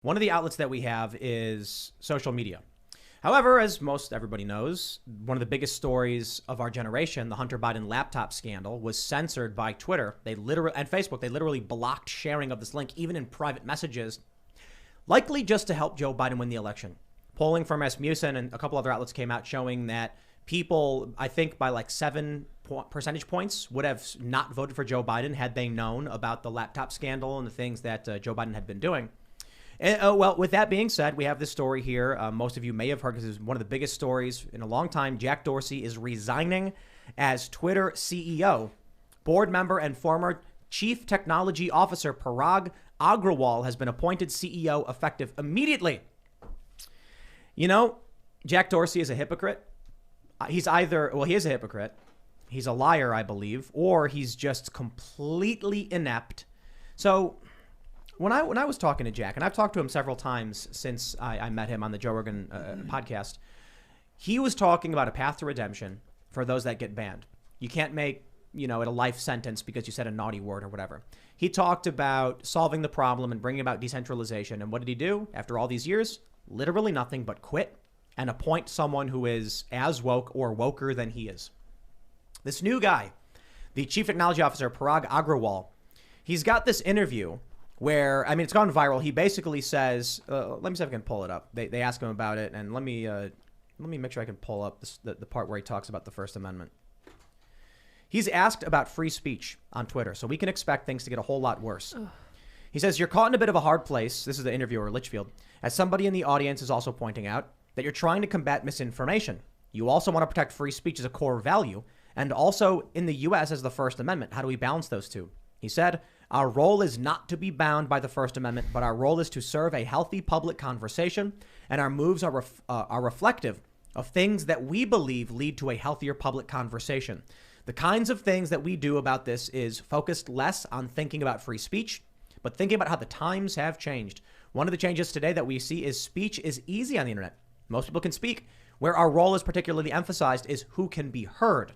One of the outlets that we have is social media. However, as most everybody knows, one of the biggest stories of our generation, the Hunter Biden laptop scandal, was censored by Twitter. And Facebook. They literally blocked sharing of this link, even in private messages, likely just to help Joe Biden win the election. Polling from Rasmussen and a couple other outlets came out showing that people, I think by like 7 percentage points, would have not voted for Joe Biden had they known about the laptop scandal and the things that Joe Biden had been doing. And, well, with that being said, we have this story here. Most of you may have heard because it's one of the biggest stories in a long time. Jack Dorsey is resigning as Twitter CEO. Board member and former Chief Technology Officer Parag Agrawal has been appointed CEO effective immediately. You know, Jack Dorsey is a hypocrite. He is a hypocrite. He's a liar, I believe, or he's just completely inept. So when I was talking to Jack, and I've talked to him several times since I met him on the Joe Rogan podcast, he was talking about a path to redemption for those that get banned. You can't make, it a life sentence because you said a naughty word or whatever. He talked about solving the problem and bringing about decentralization. And what did he do after all these years? Literally nothing but quit and appoint someone who is as woke or woker than he is. This new guy, the Chief Technology Officer, Parag Agrawal, he's got this interview where, it's gone viral. He basically says, let me see if I can pull it up. They ask him about it, and let me make sure I can pull up the part where he talks about the First Amendment. He's asked about free speech on Twitter, so we can expect things to get a whole lot worse. Ugh. He says, you're caught in a bit of a hard place. This is the interviewer, Litchfield. As somebody in the audience is also pointing out, that you're trying to combat misinformation. You also want to protect free speech as a core value, and also in the U.S. as the First Amendment. How do we balance those two? He said, our role is not to be bound by the First Amendment, but our role is to serve a healthy public conversation, and our moves are reflective of things that we believe lead to a healthier public conversation. The kinds of things that we do about this is focused less on thinking about free speech, but thinking about how the times have changed. One of the changes today that we see is speech is easy on the internet. Most people can speak. Where our role is particularly emphasized is who can be heard.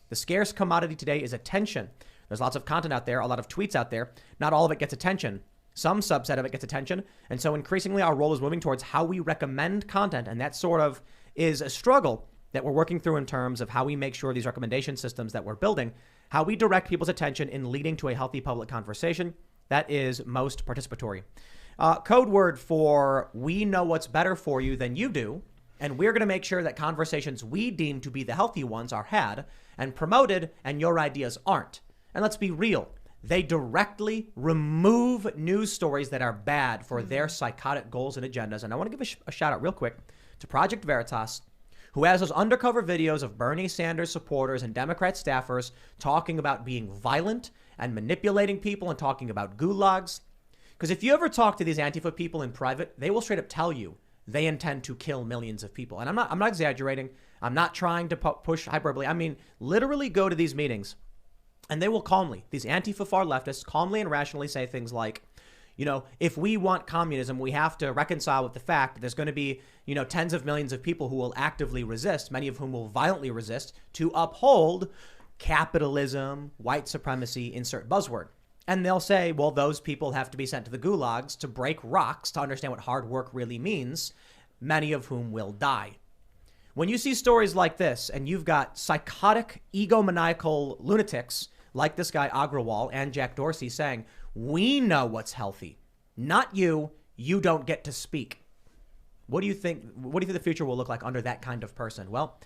The scarce commodity today is attention. There's lots of content out there, a lot of tweets out there. Not all of it gets attention. Some subset of it gets attention. And so increasingly our role is moving towards how we recommend content. And that sort of is a struggle that we're working through in terms of how we make sure these recommendation systems that we're building, how we direct people's attention in leading to a healthy public conversation that is most participatory. Code word for we know what's better for you than you do. And we're going to make sure that conversations we deem to be the healthy ones are had and promoted and your ideas aren't. And let's be real. They directly remove news stories that are bad for their psychotic goals and agendas. And I want to give a shout out real quick to Project Veritas, who has those undercover videos of Bernie Sanders supporters and Democrat staffers talking about being violent and manipulating people and talking about gulags. Because if you ever talk to these Antifa people in private, they will straight up tell you they intend to kill millions of people. And I'm not exaggerating. I'm not trying to push hyperbole. Literally go to these meetings and they will calmly, these Antifa far leftists, calmly and rationally say things like, if we want communism, we have to reconcile with the fact that there's going to be, tens of millions of people who will actively resist, many of whom will violently resist to uphold capitalism, white supremacy, insert buzzword. And they'll say, well, those people have to be sent to the gulags to break rocks to understand what hard work really means, many of whom will die. When you see stories like this and you've got psychotic, egomaniacal lunatics like this guy Agrawal and Jack Dorsey saying, we know what's healthy, not you, you don't get to speak. What do you think the future will look like under that kind of person? Well,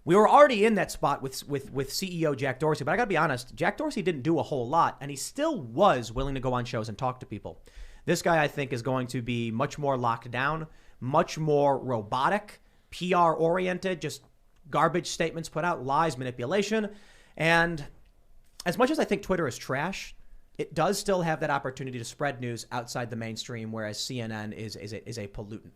we were already in that spot with CEO Jack Dorsey, but I got to be honest, Jack Dorsey didn't do a whole lot, and he still was willing to go on shows and talk to people. This guy, I think, is going to be much more locked down, much more robotic, PR-oriented, just garbage statements put out, lies, manipulation. And as much as I think Twitter is trash, it does still have that opportunity to spread news outside the mainstream, whereas CNN is a pollutant.